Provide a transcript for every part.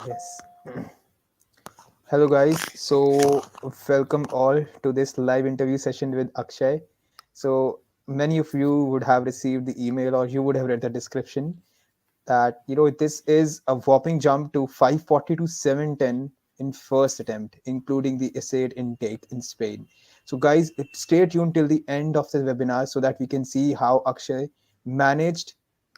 Yes. Hello, guys. So, welcome all to this live interview session with Akshay. So, many of you would have received the email or you would have read the description that, this is a whopping jump to 540 to 710 in first attempt, including the ESADE intake in Spain. So, guys, stay tuned till the end of the webinar so that we can see how Akshay managed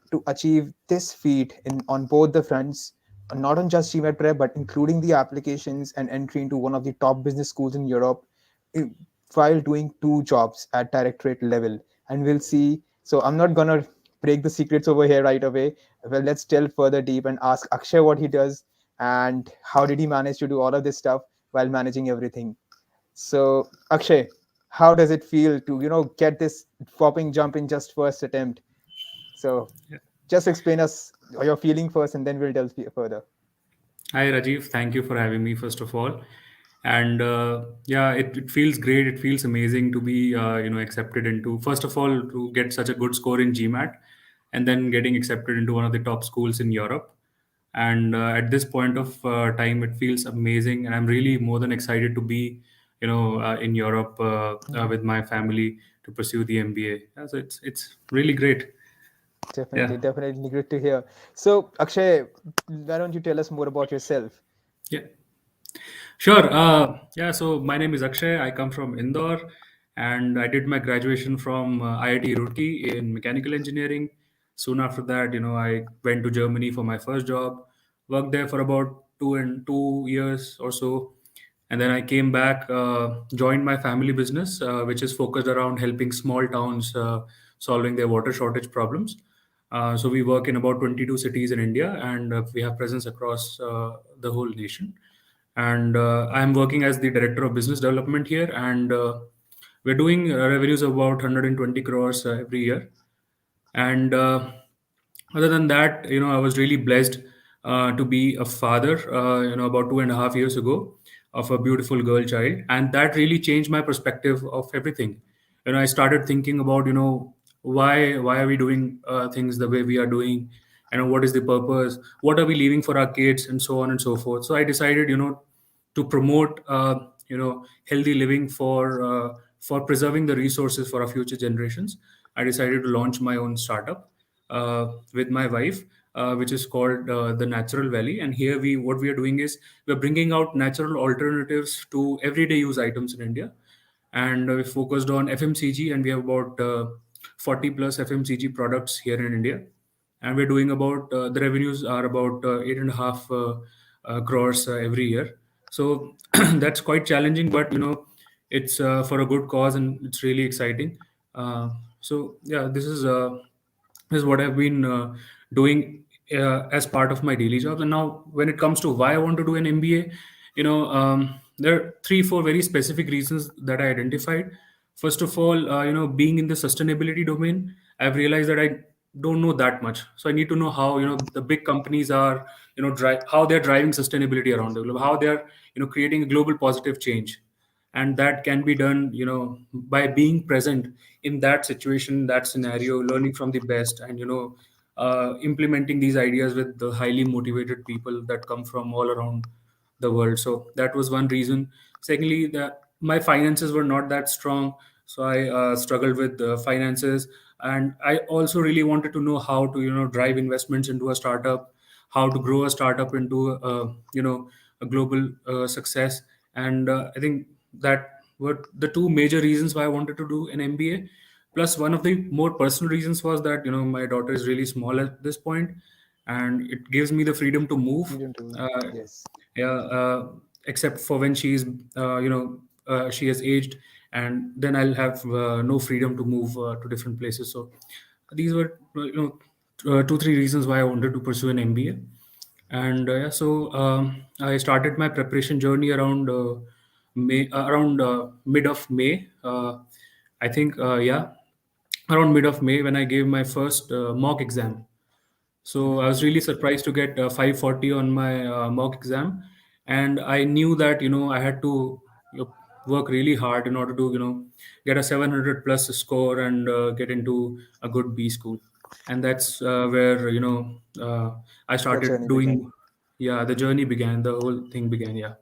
to achieve this feat in on both the fronts, not on just GMAT Prep, but including the applications and entry into one of the top business schools in Europe, i- while doing two jobs at directorate level. And we'll see. So I'm not gonna break the secrets over here right away. Well, let's delve further deep and ask Akshay what he does and how did he manage to do all of this stuff while managing everything. So Akshay, how does it feel to get this whopping jump in just first attempt? So Yeah. just explain us your feeling first, and then we'll delve further. Hi Rajiv, thank you for having me first of all. And yeah, it feels great. It feels amazing to be accepted into first of all to get such a good score in GMAT, and then getting accepted into one of the top schools in Europe. And at this point of time, it feels amazing, and I'm really more than excited to be in Europe Mhm. with my family to pursue the MBA. Yeah, so it's really great. Definitely, Yeah. definitely good to hear. So, Akshay, why don't you tell us more about yourself? Yeah. Sure. Yeah. So my name is Akshay. I come from Indore, and I did my graduation from IIT Roorkee in mechanical engineering. Soon after that, I went to Germany for my first job. Worked there for about 2 years or so, and then I came back, joined my family business, which is focused around helping small towns solving their water shortage problems. So we work in about 22 cities in India, and we have presence across the whole nation. And I'm working as the director of business development here, and we're doing revenues of about 120 crores every year. And other than that, I was really blessed to be a father, about 2.5 years ago, of a beautiful girl child, and that really changed my perspective of everything. I started thinking about, why are we doing things the way we are doing, what is the purpose, what are we leaving for our kids, and so on and so forth. So I decided, to promote, healthy living for preserving the resources for our future generations. I decided to launch my own startup with my wife, which is called the Natural Valley. And here what we are doing is we're bringing out natural alternatives to everyday use items in India, and we focused on FMCG, and we have about 40 plus FMCG products here in India, and we're doing about the revenues are about 8.5 crores every year. So that's quite challenging, but it's for a good cause, and it's really exciting. So yeah, this is what I've been doing as part of my daily jobs. And now, when it comes to why I want to do an MBA, there are three, four very specific reasons that I identified. First of all, being in the sustainability domain, I've realized that I don't know that much. So I need to know how the big companies are, how they're driving sustainability around the globe, how they're creating a global positive change, and that can be done by being present in that situation, that scenario, learning from the best, and implementing these ideas with the highly motivated people that come from all around the world. So that was one reason. Secondly, that my finances were not that strong, so I struggled with finances, and I also really wanted to know how to drive investments into a startup, how to grow a startup into a global success. And I think that were the two major reasons why I wanted to do an MBA. Plus, one of the more personal reasons was that my daughter is really small at this point, and it gives me the freedom to move. Freedom to Uh, yes, yeah, except for when she has aged, and then I'll have no freedom to move to different places. So these were two three reasons why I wanted to pursue an MBA. And yeah, so I started my preparation journey around around mid of May. I think yeah, around mid of May, when I gave my first mock exam. So I was really surprised to get 540 on my mock exam, and I knew that I had to work really hard in order to get a 700 plus score and get into a good B school. And that's where I your started journey doing. began. yeah, the journey began, the whole thing began. Yeah.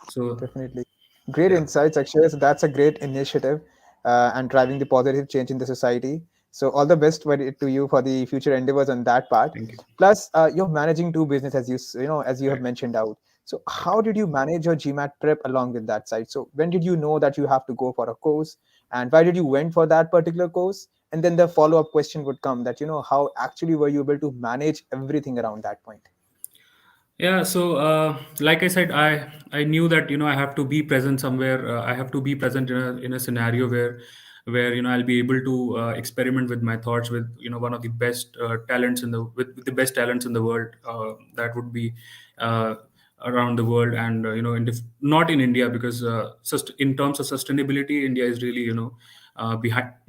So Definitely. Great yeah, insights, actually. So that's a great initiative and driving the positive change in the society. So all the best to you for the future endeavors on that part. thank you. Plus, you're managing two business as as you have Right. mentioned out. So how did you manage your GMAT prep along with that side? So when did you know that you have to go for a course, and why did you went for that particular course? And then the follow up question would come that how actually were you able to manage everything around that point? Yeah, so like I said, I knew that I have to be present somewhere. I have to be present in a scenario where I'll be able to experiment with my thoughts with one of the best talents in the with the best talents in the world. That would be uh, around the world, and not in India, because in terms of sustainability, India is really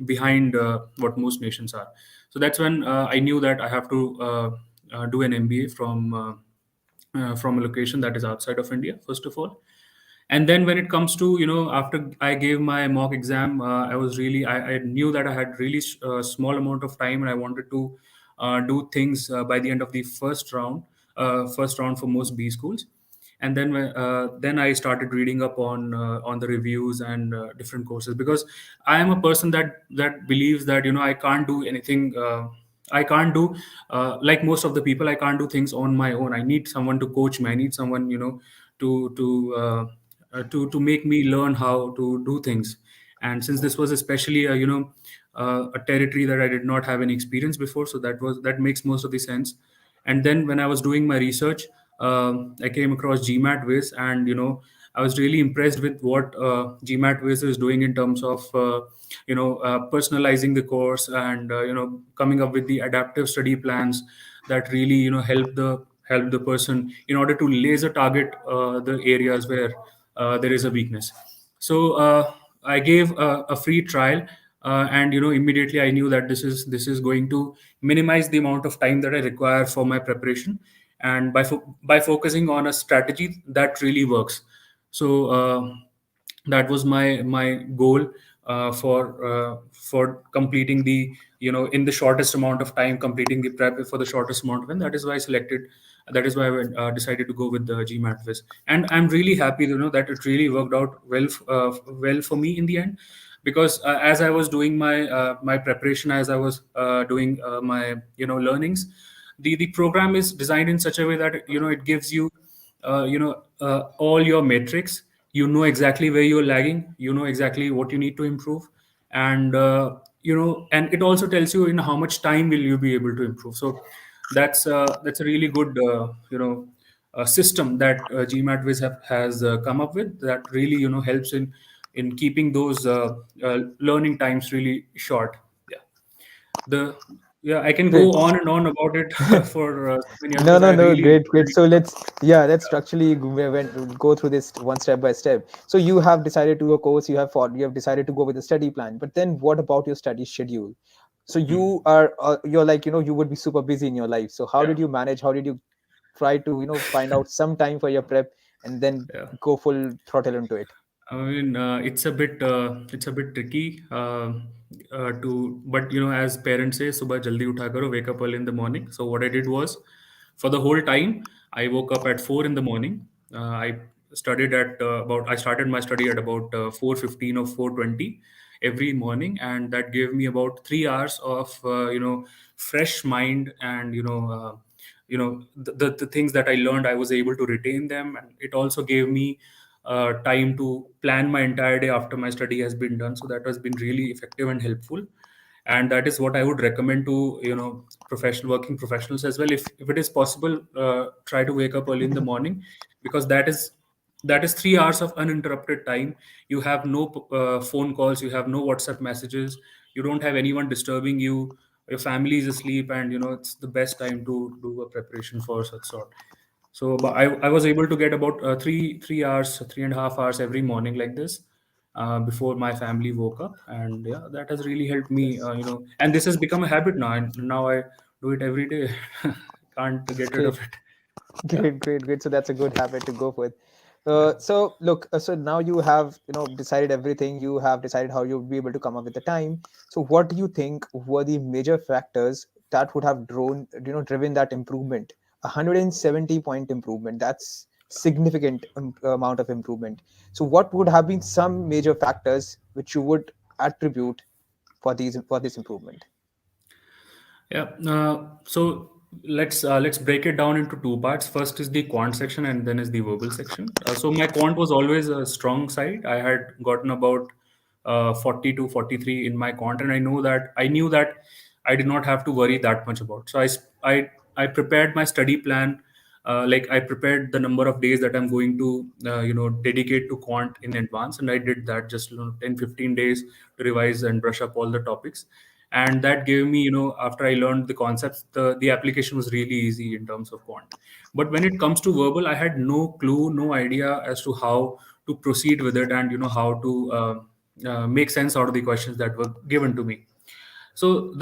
behind what most nations are. So that's when I knew that I have to do an MBA from a location that is outside of India, first of all. And then when it comes to, after I gave my mock exam, I knew that I had really small amount of time, and I wanted to do things by the end of the first round for most B schools. And then I started reading up on the reviews and different courses, because I am a person that believes that I can't do anything. I can't do like most of the people. I can't do things on my own. I need someone to coach me. I need someone to make me learn how to do things. And since this was especially a territory that I did not have any experience before, so that makes most of the sense. And then when I was doing my research, I came across GMATWhiz, and I was really impressed with what GMATWhiz is doing in terms of personalizing the course, and coming up with the adaptive study plans that really help the person in order to laser target the areas where there is a weakness. So I gave a free trial, and immediately I knew that this is going to minimize the amount of time that I require for my preparation, and by focusing on a strategy that really works. So that was my goal for completing the in the shortest amount of time, completing the prep for the shortest amount of time. That is why I decided to go with the GMATWhiz. And I'm really happy that it really worked out well for me in the end, because as I was doing my preparation, as I was doing my learnings, the program is designed in such a way that it gives you all your metrics. You know exactly where you're lagging, you know exactly what you need to improve, and and it also tells you in how much time will you be able to improve. So that's a really good system that GMATWhiz has come up with, that really helps in keeping those learning times really short. Yeah, the yeah, I can Great. go on and on about it for so many years, No, because no, I no. really Great, enjoyed great. it. So let's actually go through this one step by step. So you have decided to go course, you have decided to go with a study plan. But then what about your study schedule? So Hmm. you're like, you would be super busy in your life. So how Yeah, did you manage? How did you try to, find out some time for your prep and then yeah. go full throttle into it? I mean, it's a bit tricky but as parents say, "Subah jaldi utha karo, wake up early in the morning." So what I did was, for the whole time, I woke up at 4 in the morning. I started my study at about 4:15 or 4:20 every morning, and that gave me about 3 hours of fresh mind, and the things that I learned, I was able to retain them, and it also gave me time to plan my entire day after my study has been done. So that has been really effective and helpful, and that is what I would recommend to professional working professionals as well. If it is possible, try to wake up early in the morning, because that is 3 hours of uninterrupted time. You have no phone calls, you have no WhatsApp messages, you don't have anyone disturbing you, your family is asleep, and it's the best time to do a preparation for such sort. So, but I was able to get about 3 hours, 3.5 hours every morning like this, before my family woke up, and yeah, that has really helped me. Yes. And this has become a habit now, and now I do it every day. Can't get rid Great. of it. Yeah, Great, great, great. So that's a good habit to go with. yeah. So look, so now you have decided everything. You have decided how you'll be able to come up with the time. So what do you think were the major factors that would have driven that improvement 170 point improvement. That's significant amount of improvement. So what would have been some major factors which you would attribute for this improvement? Yeah. So let's break it down into two parts. First is the quant section, and then is the verbal section. So my quant was always a strong side. I had gotten about 40 to 43 in my quant, and I knew that I did not have to worry that much about. So I prepared my study plan. Like I prepared the number of days that I'm going to dedicate to quant in advance, and I did that just 10 15 days to revise and brush up all the topics. And that gave me, after I learned the concepts, the application was really easy in terms of quant. But when it comes to verbal, I had no clue, no idea as to how to proceed with it, and how to make sense out of the questions that were given to me. So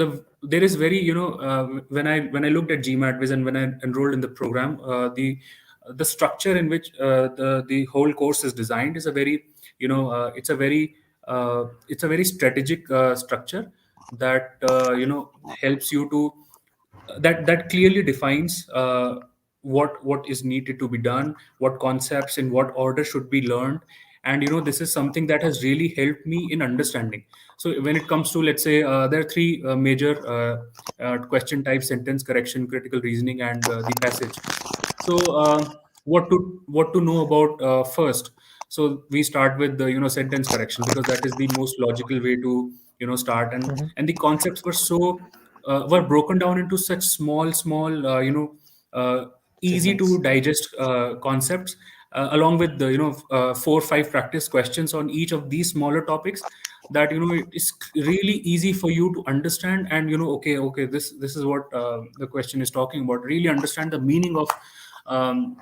there is very, when I looked at GMATWhiz and when I enrolled in the program, the structure in which the whole course is designed is a very, it's a very strategic structure that helps you to that clearly defines what is needed to be done, what concepts in what order should be learned. And this is something that has really helped me in understanding. So when it comes to, let's say, there are three major question types: sentence correction, critical reasoning, and the passage. So what to know about first? So we start with the sentence correction, because that is the most logical way to start. And the concepts were broken down into such small uh, easy to Segments. digest concepts, along with the 4 or 5 practice questions on each of these smaller topics, that it's really easy for you to understand. And okay, this is what the question is talking about. Really understand the meaning of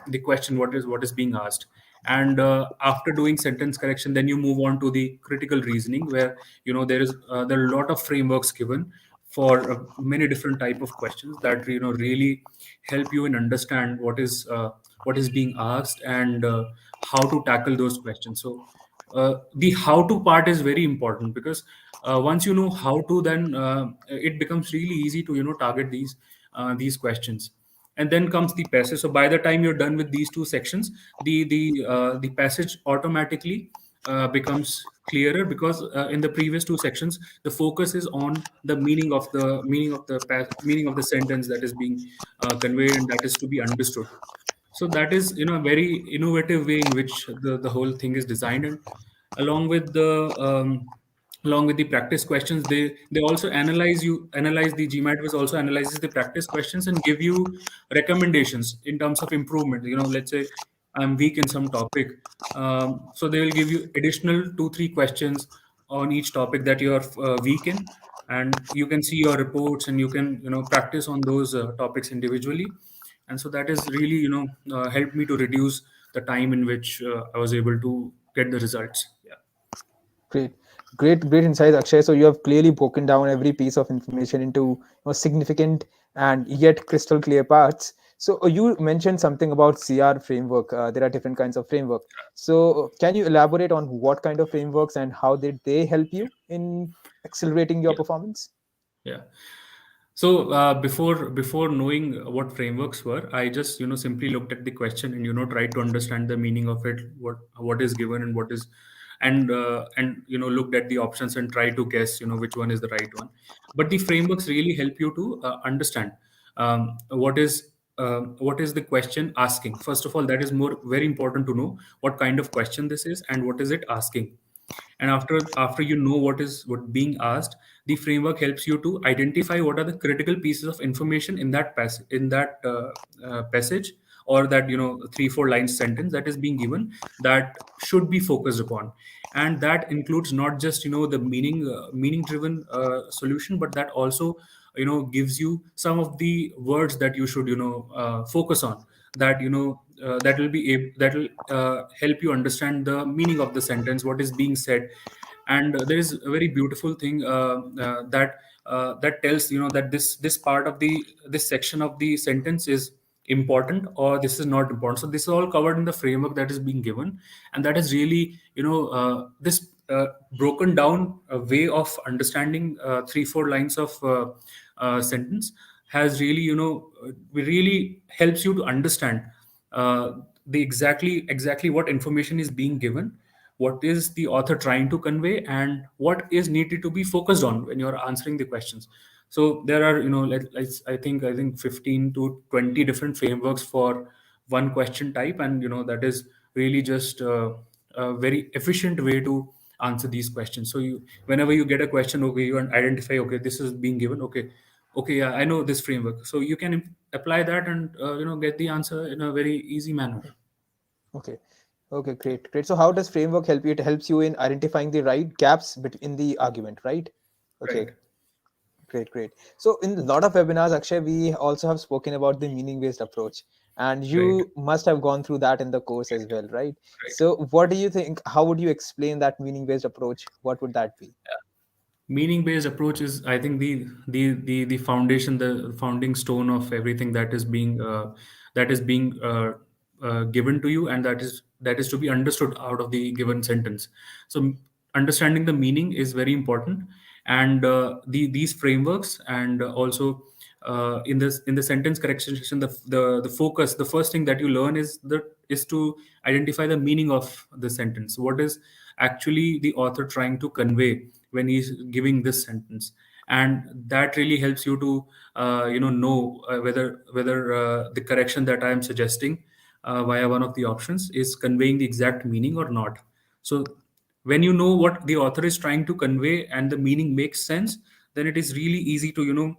the question, what is being asked. And after doing sentence correction, then you move on to the critical reasoning, where there are a lot of frameworks given for many different type of questions that really help you in understand what is being asked, and how to tackle those questions. So the how to part is very important, because once you know how to, then it becomes really easy to target these questions. And then comes the passage. So by the time you're done with these two sections, the passage automatically becomes clearer, because in the previous two sections, the focus is on the meaning of the sentence that is being conveyed, and that is to be understood. So that is a very innovative way in which the whole thing is designed. And along with the along with the practice questions, they also analyze the GMAT also analyzes the practice questions and give you recommendations in terms of improvement. Let's say I'm weak in some topic, so they will give you additional 2 3 questions on each topic that you are weak in, and you can see your reports, and you can practice on those topics individually. And so that is really helped me to reduce the time in which I was able to get the results. Yeah. Great, great insight, Akshay. So you have clearly broken down every piece of information into significant and yet crystal clear parts. So you mentioned something about CR framework. There are different kinds of framework. So can you elaborate on what kind of frameworks and how did they help you in accelerating your Yeah. performance? Yeah. So before knowing what frameworks were, I just simply looked at the question, and tried to understand the meaning of it, what is given, and what is, and looked at the options and tried to guess which one is the right one. But the frameworks really help you to understand what is the question asking. First of all, that is more very important to know what kind of question this is and what is it asking. And after you know what being asked, the framework helps you to identify what are the critical pieces of information in that passage, or that 3 4 lines sentence that is being given, that should be focused upon. And that includes not just the meaning driven solution, but that also gives you some of the words that you should focus on, that that will help you understand the meaning of the sentence, what is being said. And there is a very beautiful thing that tells that this part of this section of the sentence is important, or this is not important. So this is all covered in the framework that is being given. And that is really this broken down way of understanding 3 4 lines of sentence has really, really helps you to understand uh, the exactly what information is being given, what is the author trying to convey, and what is needed to be focused on when you're answering the questions. So there are, I think 15 to 20 different frameworks for one question type, and that is really just a very efficient way to answer these questions. So you, whenever you get a question, okay, you identify, okay, this is being given, okay, yeah, I know this framework, so you can apply that and get the answer in a very easy manner. Okay. Okay, great, great. So how does framework help you? It helps you in identifying the right gaps in the argument, right? Okay, Right, great, great. So in a lot of webinars, Akshay, we also have spoken about the meaning-based approach, and right, you must have gone through that in the course as well, right? right. So what do you think? How would you explain that meaning-based approach? What would that be? Meaning based approach is, I think, the foundation, the founding stone of everything that is being given to you, and that is to be understood out of the given sentence. So understanding the meaning is very important, and these frameworks, and also in the sentence correction section, the focus, the first thing that you learn is to identify the meaning of the sentence. What is actually the author trying to convey when he's giving this sentence? And that really helps you to know whether the correction that I am suggesting via one of the options is conveying the exact meaning or not. So when you know what the author is trying to convey and the meaning makes sense, then it is really easy to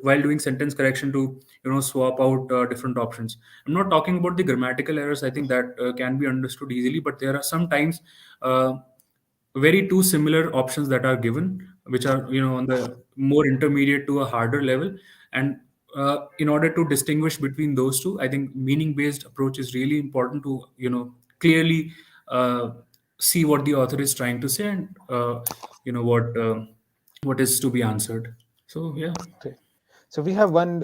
while doing sentence correction, to swap out different options. I'm not talking about the grammatical errors. I think that can be understood easily, but there are sometimes uh, very two similar options that are given, which are on the more intermediate to a harder level. And in order to distinguish between those two, I think meaning based approach is really important to clearly uh, see what the author is trying to say, and you know what is to be answered. So yeah. Okay. So we have one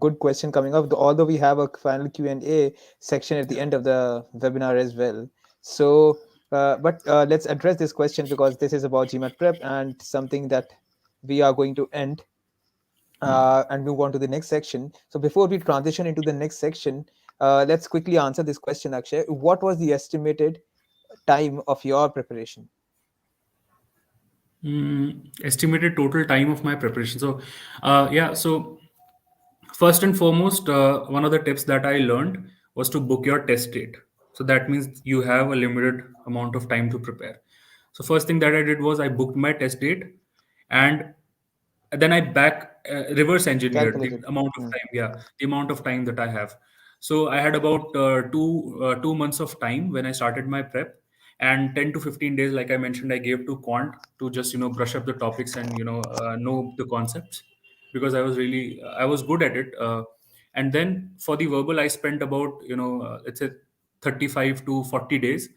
good question coming up, although we have a final Q&A section at the end of the webinar as well. So, but let's address this question because this is about GMAT prep and something that we are going to end and move on to the next section. So before we transition into the next section, let's quickly answer this question, Akshay. What was the estimated time of your preparation? Estimated total time of my preparation. So yeah, so first and foremost, one of the tips that I learned was to book your test date. So that means you have a limited amount of time to prepare. So first thing that I did was I booked my test date, and then I back reverse engineered the Calculated. amount of Hmm. time. Yeah, the amount of time that I have. So I had about 2 months of time when I started my prep, and 10 to 15 days, like I mentioned, I gave to quant to just brush up the topics and know the concepts, because I was good at it. And then for the verbal, I spent about let's say 35 to 40 days,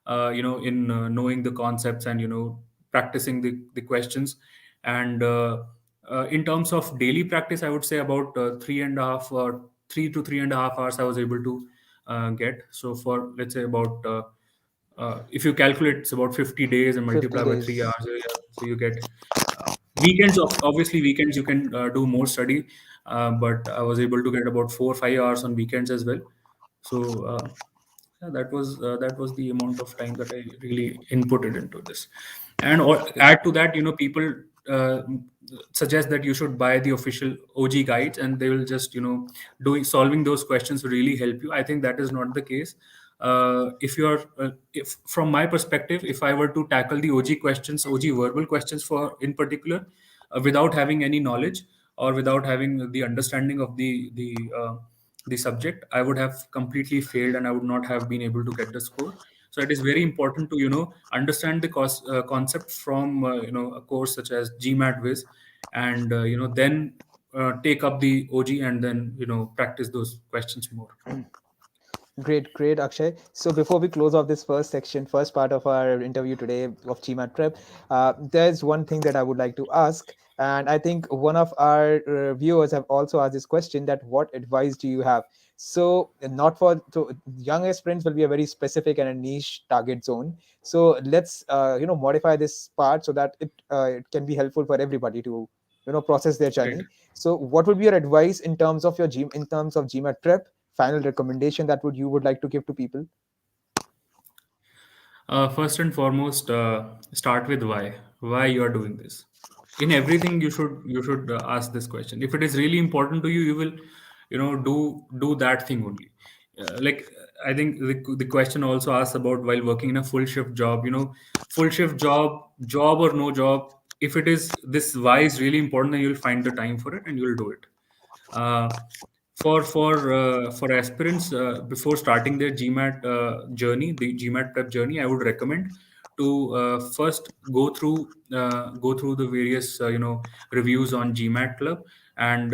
in knowing the concepts and practicing the questions. And in terms of daily practice, I would say about 3 to 3.5 hours I was able to get. So for, let's say, about if you calculate, it's about 50 days and 50 multiply by 3 days. hours, yeah, so you get weekends. Obviously weekends you can do more study, but I was able to get about 4 or 5 hours on weekends as well. So yeah, that was the amount of time that I really inputted into this. And add to that, people uh, suggest that you should buy the official OG guides, and they will just doing solving those questions will really help you. I think that is not the case. If from my perspective, if I were to tackle the OG verbal questions for in particular, without having any knowledge or without having the understanding of the subject, I would have completely failed and I would not have been able to get the score. So it is very important to understand the concept from a course such as GMATWhiz, and then take up the OG, and then practice those questions more. Great, great, Akshay. So before we close off this first section, first part of our interview today of GMAT Prep, there's one thing that I would like to ask, and I think one of our viewers have also asked this question: that what advice do you have? So not for so young aspirants will be a very specific and a niche target zone. So let's modify this part so that it can be helpful for everybody to process their Right. journey. So what would be your advice in terms of in terms of GMAT prep? Final recommendation that would you would like to give to people? First and foremost, start with why. Why you are doing this. In everything, you should ask this question. If it is really important to you, you will, do that thing only. Like I think the question also asks about while working in a full shift job. Full shift job or no job. If it is this why is really important, then you'll find the time for it and you'll do it. Uh, for aspirants before starting their GMAT journey, the GMAT prep journey, I would recommend to first go through the various reviews on GMAT Club, and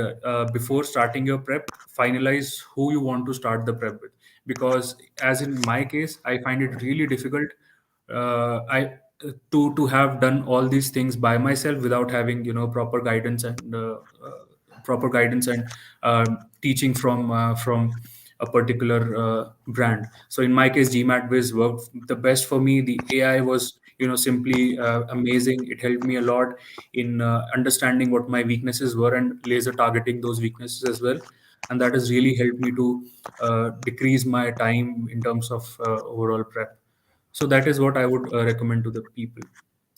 before starting your prep, finalize who you want to start the prep with. Because as in my case, I find it really difficult. I to have done all these things by myself without having proper guidance and teaching from a particular brand. So in my case, GMATWhiz worked the best for me. The AI was simply amazing. It helped me a lot in understanding what my weaknesses were and laser targeting those weaknesses as well. And that has really helped me to decrease my time in terms of overall prep. So that is what I would recommend to the people.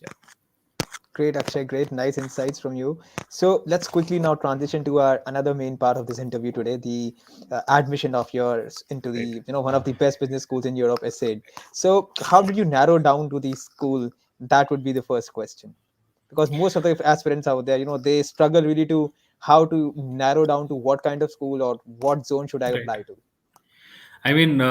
Yeah. Great, Akshay. Great, nice insights from you. So let's quickly now transition to our another main part of this interview today: the admission of yours into the Right. one of the best business schools in Europe, ESADE. So how did you narrow down to the school? That would be the first question, because most of the aspirants out there, they struggle really to how to narrow down to what kind of school or what zone should I Right. apply to. I mean,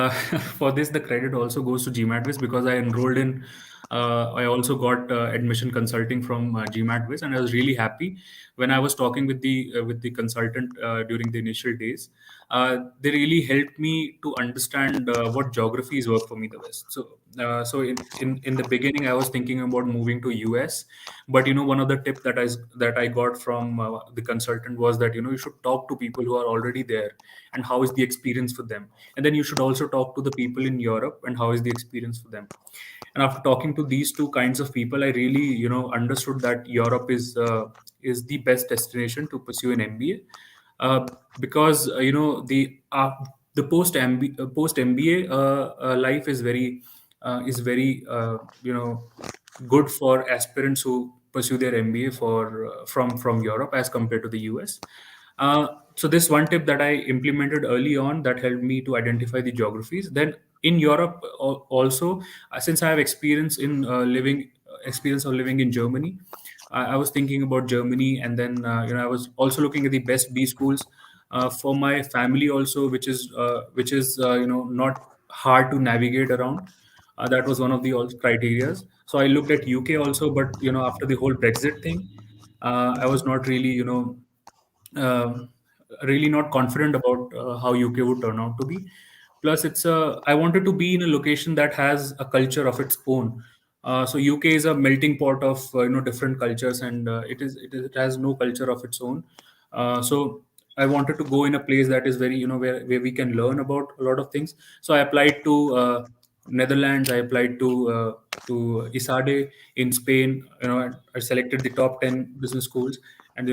for this, the credit also goes to GMATWhiz because I enrolled in. I also got admission consulting from GMATWhiz, and I was really happy when I was talking with the consultant during the initial days. They really helped me to understand what geographies work for me the best. So in the beginning, I was thinking about moving to US, but one of the tip that I got from the consultant was that you should talk to people who are already there and how is the experience for them, and then you should also talk to the people in Europe and how is the experience for them. And after talking to these two kinds of people, I really understood that Europe is the best destination to pursue an MBA, because the post MBA life is very good for aspirants who pursue their MBA from Europe as compared to the US. So this one tip that I implemented early on that helped me to identify the geographies. Then in Europe also, since I have experience of living in Germany, I was thinking about Germany, and then I was also looking at the best B schools for my family also, which is not hard to navigate around. That was one of the criterias. So I looked at UK also, but after the whole Brexit thing, I was not uh, really not confident about how UK would turn out to be. Plus, I wanted to be in a location that has a culture of its own. So UK is a melting pot of different cultures, and it has no culture of its own. So I wanted to go in a place that is very where we can learn about a lot of things. So I applied to Netherlands. I applied to ESADE in Spain. I selected the top 10 business schools, and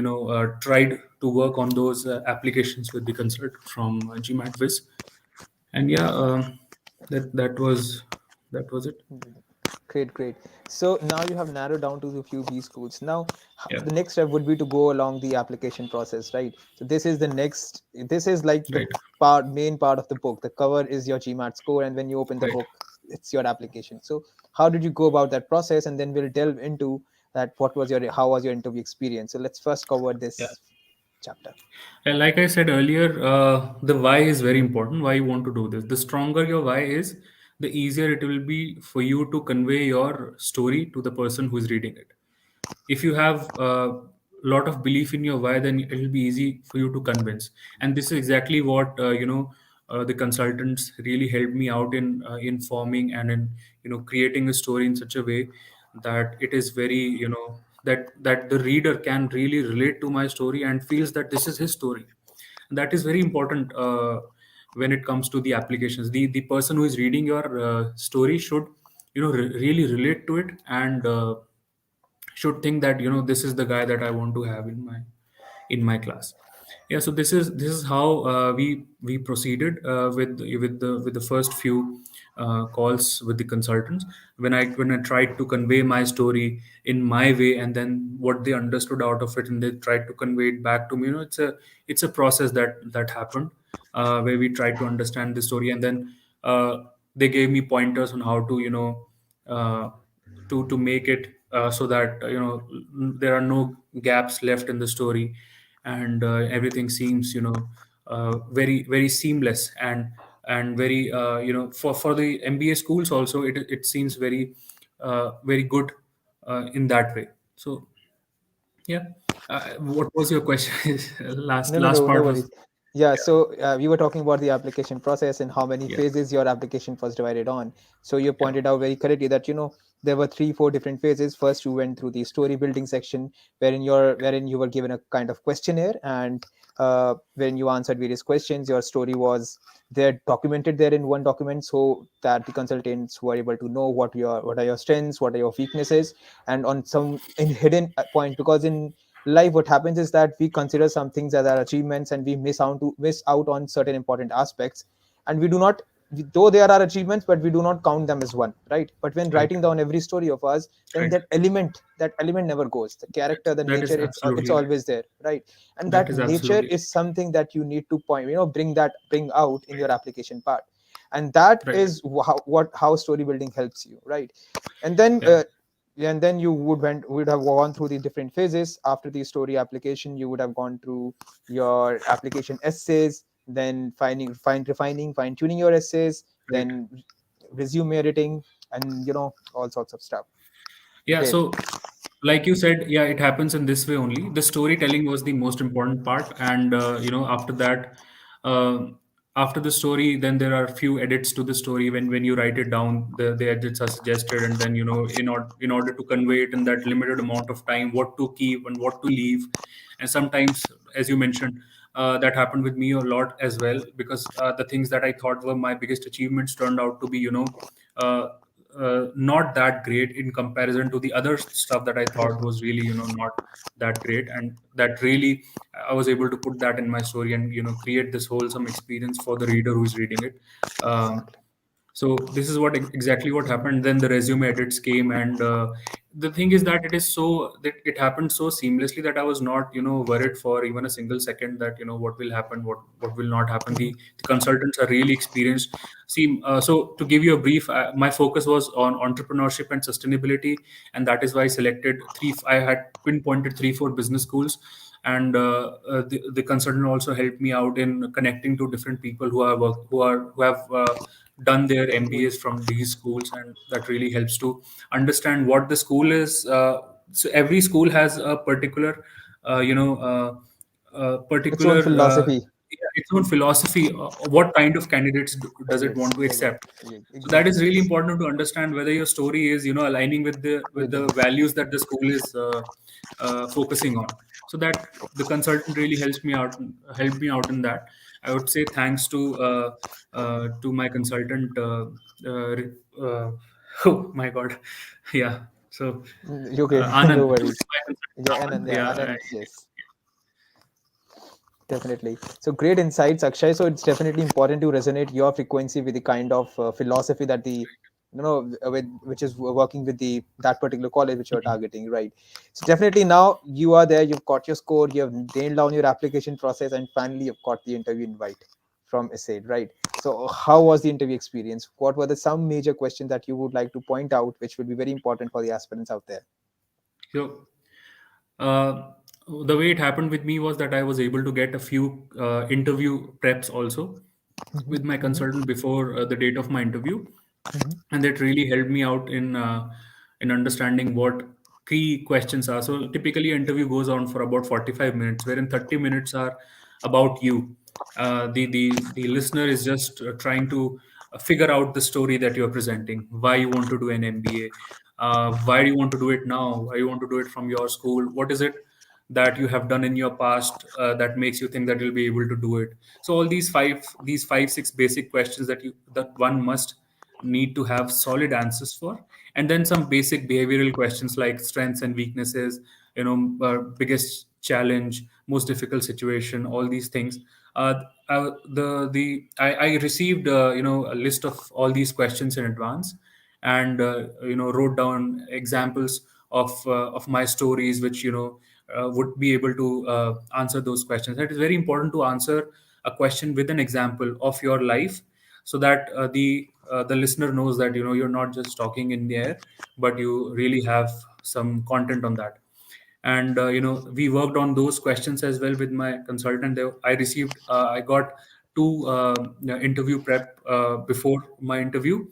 tried to work on those applications with the consultant from GMATWhiz. And yeah, that was it. Great, great. So now you have narrowed down to the few B schools. Now, Yeah. the next step would be to go along the application process, right? So this is the next. This is like the Right. main part of the book. The cover is your GMAT score, and when you open the Right. book, it's your application. So how did you go about that process? And then we'll delve into that. How was your interview experience? So let's first cover Yeah. this chapter. And like I said earlier, the why is very important. Why you want to do this? The stronger your why is, the easier it will be for you to convey your story to the person who is reading it. If you have a lot of belief in your why, then it will be easy for you to convince. And this is exactly what the consultants really helped me out in forming and in creating a story in such a way that it is very that the reader can really relate to my story and feels that this is his story. That is very important when it comes to the applications. The person who is reading your story should really relate to it, and should think that this is the guy that I want to have in my in my class. Yeah, so this is how we proceeded with the first few calls with the consultants, when I tried to convey my story in my way, and then what they understood out of it, and they tried to convey it back to me. It's a process that happened, where we tried to understand the story, and then they gave me pointers on how to uh, to make it so that there are no gaps left in the story, and everything seems very very seamless, and very for the MBA schools also, it seems very very good in that way. So yeah, what was your question? last No, no, last no, no part was. worries. Yeah, Yeah, so we were talking about the application process and how many yeah, phases your application was divided on. So you yeah, pointed out very correctly that there were three, four different phases. First, you went through the story building section, wherein you were given a kind of questionnaire, and when you answered various questions, your story was there documented there in one document, so that the consultants were able to know what are your strengths, what are your weaknesses, and on some in hidden point, because in life what happens is that we consider some things as our achievements, and we miss out on certain important aspects, and we do not though they are our achievements, but we do not count them as one, right? But when right, writing down every story of us, then right. that element never goes. The character, the That nature, is it's absolutely right. always there, right? And That that is nature absolutely is something that you need to bring out in your application part, and that right. is how story building helps you, right? And then Yeah. you would have gone through the different phases. After the story application, you would have gone through your application essays, then refining, fine tuning your essays, Right. then resume editing, and all sorts of stuff. Yeah. Great. So, like you said, yeah, it happens in this way only. The storytelling was the most important part, and after that, uh, after the story, then there are few edits to the story. When you write it down, the edits are suggested, and then in order to convey it in that limited amount of time, what to keep and what to leave. And sometimes, as you mentioned, that happened with me a lot as well, because the things that I thought were my biggest achievements turned out to be uh, not that great in comparison to the other stuff that I thought was really not that great, and that really I was able to put that in my story, and create this wholesome experience for the reader who is reading it. Um, so this is exactly what happened. Then the resume edits came, and the thing is that it happened so seamlessly that I was not worried for even a single second that what will happen, what will not happen. The consultants are really experienced. See, so to give you a brief, my focus was on entrepreneurship and sustainability, and that is why I selected three. I had pinpointed 3 4 business schools, and the consultant also helped me out in connecting to different people who have done their MBAs from these schools, and that really helps to understand what the school is. So every school has a particular, uh, you know, uh, Its own particular philosophy. its own philosophy. What kind of candidates does it Candidates, want to accept? So that is exactly, really yes. important to understand whether your story is aligning with the With them. values that the school is focusing on. So that the consultant really helped me out in that. I would say thanks to my consultant. Uh, uh, oh my God, yeah. So Okay. No Anand, worries. my consultant Yeah, Anand, yeah, yeah, Anand, yes. Definitely. So great insights, Akshay. So it's definitely important to resonate your frequency with the kind of philosophy that which is working with the that particular college which you're targeting, right? So definitely now you are there. You've got your score. You have nailed down your application process, and finally you've got the interview invite from ESADE, right? So how was the interview experience? What were the some major questions that you would like to point out, which would be very important for the aspirants out there? so uh, the way it happened with me was that I was able to get a few interview preps also Hmm. with my Hmm. consultant before the date of my interview, Hmm. and that really helped me out in understanding what key questions are. So typically, an interview goes on for about 45 minutes, wherein 30 minutes are about you. The listener is just trying to figure out the story that you're presenting, why you want to do an MBA, why do you want to do it now, why you want to do it from your school, what is it that you have done in your past that makes you think that you'll be able to do it. So all these five six basic questions that one must need to have solid answers for, and then some basic behavioral questions like strengths and weaknesses, biggest challenge, most difficult situation, all these things. I received a list of all these questions in advance, and wrote down examples of my stories, which would be able to answer those questions. It is very important to answer a question with an example of your life, so that the listener knows that you're not just talking in the air, but you really have some content on that. And we worked on those questions as well with my consultant. I got two interview prep before my interview,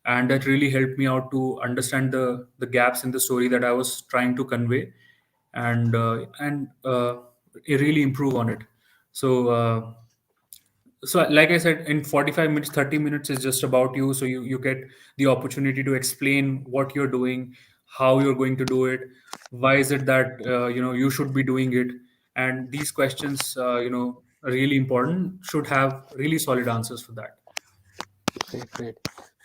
and that really helped me out to understand the gaps in the story that I was trying to convey, and really improve on it. So uh, so like I said, in 45 minutes, 30 minutes is just about you, so you get the opportunity to explain what you're doing, how you're going to do it, why is it that you should be doing it. And these questions, are really important, should have really solid answers for that. Great, great.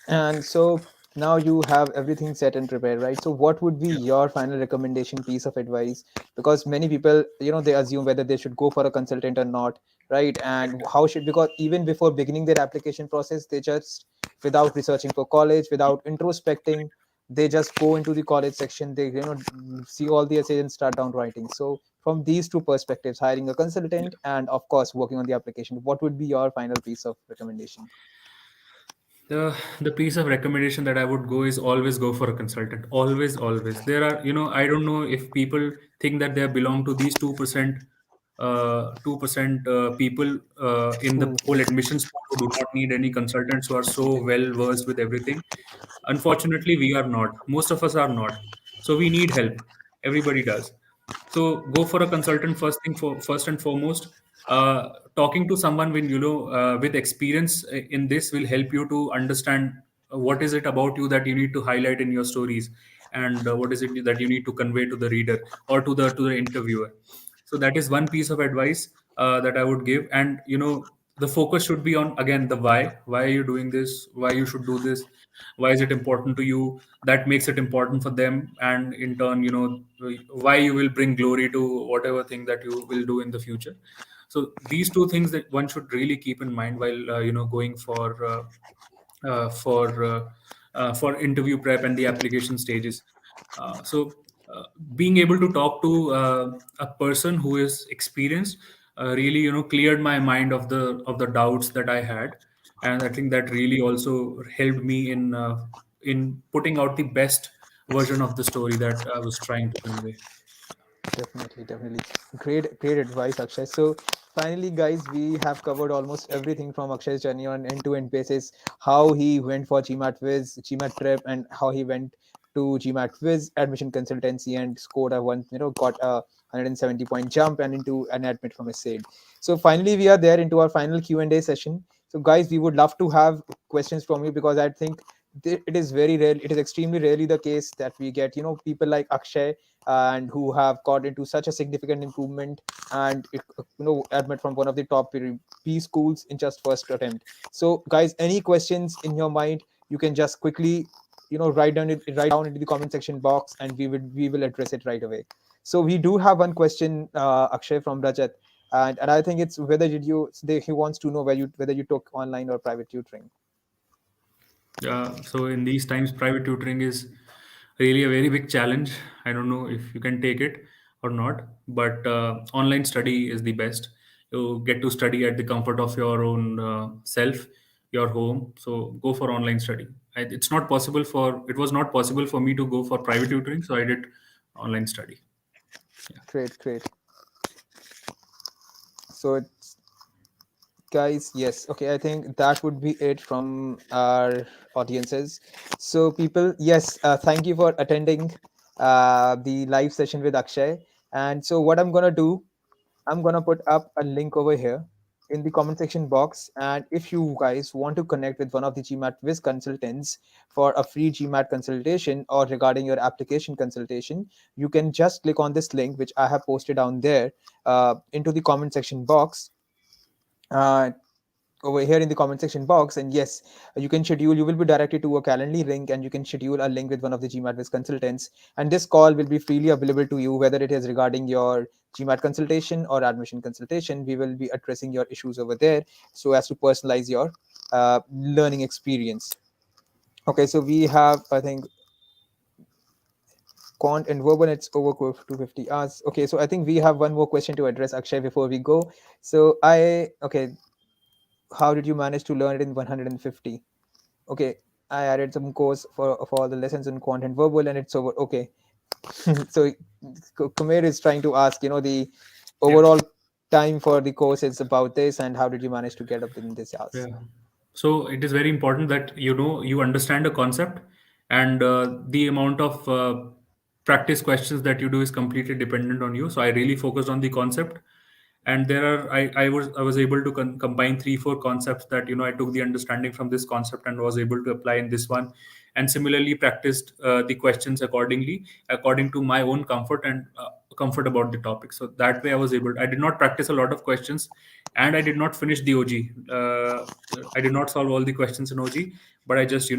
And so now you have everything set and prepared, right? So what would be Yeah. your final recommendation, piece of advice? Because many people, they assume whether they should go for a consultant or not, right? And Correct. how should, because even before beginning their application process, they just, without researching for college, without introspecting, they just go into the college section, they, see all the essays and start down writing. So from these two perspectives, hiring a consultant and of course working on the application, what would be your final piece of recommendation? The piece of recommendation that I would go is always go for a consultant. Always, always. There are, I don't know if people think that they belong to these 2% people in the whole admissions pool who do not need any consultants, who are so well versed with everything. Unfortunately, we are not. Most of us are not. So we need help. Everybody does. So go for a consultant first and foremost. Talking to someone when with experience in this will help you to understand what is it about you that you need to highlight in your stories, and what is it that you need to convey to the reader or to the interviewer. So that is one piece of advice that I would give. And the focus should be on, again, the why are you doing this, why you should do this, why is it important to you, that makes it important for them, and in turn, why you will bring glory to whatever thing that you will do in the future. So these two things that one should really keep in mind while going uh, for uh, for interview prep and the application stages. So being able to talk to a person who is experienced really cleared my mind of the doubts that I had, and I think that really also helped me in putting out the best version of the story that I was trying to convey. Definitely, definitely. Great, great advice, Akshay. So, finally, guys, we have covered almost everything from Akshay's journey on end-to-end basis, how he went for GMATWhiz, GMAT Prep, and how he went to GMATWhiz admission consultancy and scored a one, got a 170-point jump and into an admit from ESADE. So, finally, we are there into our final Q&A session. So, guys, we would love to have questions from you because I think it is very rare. It is extremely rarely the case that we get, people like Akshay and who have got into such a significant improvement and admit from one of the top P schools in just first attempt. So guys, any questions in your mind, you can just quickly write down into the comment section box and we will address it right away. So we do have one question, Akshay, from Rajat, and I think it's whether he wants to know whether you took online or private tutoring. So in these times, private tutoring is really a very big challenge. I don't know if you can take it or not, but online study is the best. You get to study at the comfort of your own self, your home. So go for online study. It was not possible for me to go for private tutoring, so I did online study. Yeah. Great, great. So guys, yes, okay, I think that would be it from our audiences. So people, yes, thank you for attending the live session with Akshay. And so what I'm gonna do, I'm gonna put up a link over here in the comment section box, and if you guys want to connect with one of the GMAT consultants for a free GMAT consultation or regarding your application consultation, you can just click on this link which I have posted down there into the comment section box. uh, over here in the comment section box. And yes, you can schedule, you will be directed to a Calendly link, and you can schedule a link with one of the GMATWhiz consultants. And this call will be freely available to you, whether it is regarding your GMAT consultation or admission consultation. We will be addressing your issues over there so as to personalize your learning experience. Okay, so we have, I think, quant and verbal, it's over 250 hours. Okay, so I think we have one more question to address, Akshay, before we go. So okay, how did you manage to learn it in 150? Okay, I added some course for all the lessons in quant and verbal, and it's over. Okay. So Kumair is trying to ask, the Yeah. overall time for the course is about this, and how did you manage to get up in this hours? Yeah. So it is very important that you understand a concept, and the amount of practice questions that you do is completely dependent on you. So I really focused on the concept, and there are I was able to combine three four concepts that I took the understanding from this concept and was able to apply in this one, and similarly practiced the questions accordingly according to my own comfort and comfort about the topic. So that way I did not practice a lot of questions, and I did not finish the OG. I did not solve all the questions in OG, but I just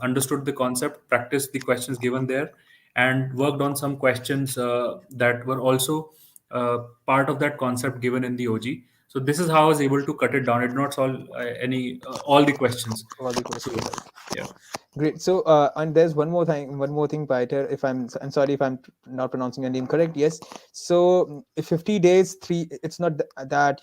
understood the concept, practiced the questions given there, and worked on some questions that were also part of that concept given in the OG. So this is how I was able to cut it down. I did not solve any all the questions. All the questions, So right? yeah, Great. So, and there's one more thing, Peter. If I'm sorry if I'm not pronouncing your name correct. Yes. So, if 50 days, three, it's not that,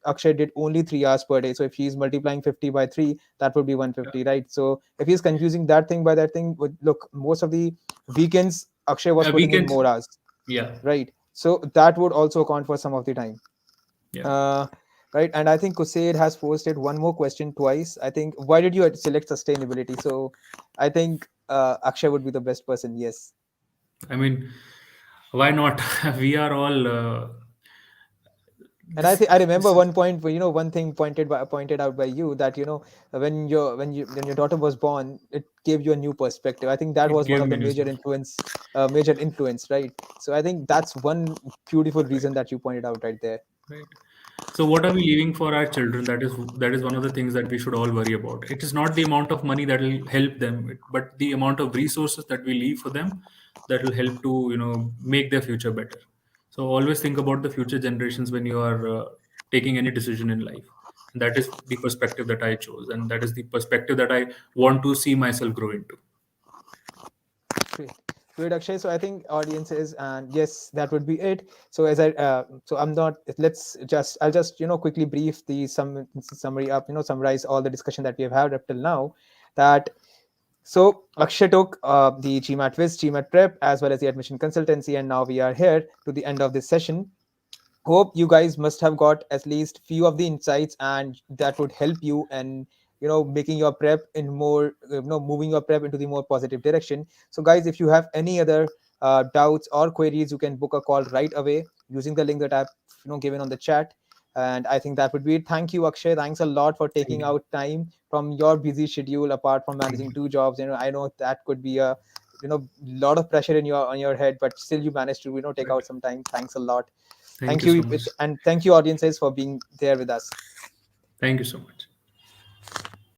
Akshay did only 3 hours per day. So, if he's multiplying 50 by three, that would be yeah, 150, right? So, if he's confusing that thing by that thing, look, most of the weekends, Akshay was putting in weekends. more hours, Yeah, right? So, that would also account for some of the time. yeah. Uh, right. And I think Kusaid has posted one more question twice. I think, why did you select sustainability? So I think Akshay would be the best person. Yes. I mean, why not? We are all And I this. think I remember This is one point where, one thing pointed out by you, that when your daughter was born, it gave you a new perspective. I think that it was one gave of me the news. major influence, right? So I think that's one beautiful Right, reason that you pointed out right there. right. So what are we leaving for our children? That is one of the things that we should all worry about. It is not the amount of money that will help them, but the amount of resources that we leave for them that will help to make their future better. So always think about the future generations when you are taking any decision in life. And that is the perspective that I chose, and that is the perspective that I want to see myself grow into. Great. Great, Akshay. So I think audiences, and yes, that would be it. So so I'm not. I'll just quickly brief the summary up. Summarize all the discussion that we have had up till now. That so Akshay took the GMATWhiz, GMAT Prep, as well as the admission consultancy, and now we are here to the end of this session. Hope you guys must have got at least few of the insights, and that would help you in making your prep in more moving your prep into the more positive direction. So guys, if you have any other doubts or queries, you can book a call right away using the link that I've given on the chat. And I think that would be it. Thank you, Akshay. Thanks a lot for Thank taking you. out time from your busy schedule, apart from Thank managing you. two jobs. I know that could be a lot of pressure in your on your head, but still you managed to take Right. out some time. Thanks a lot. Thank Thank you so you, much. and thank you, audiences, for being there with us. Thank you so much.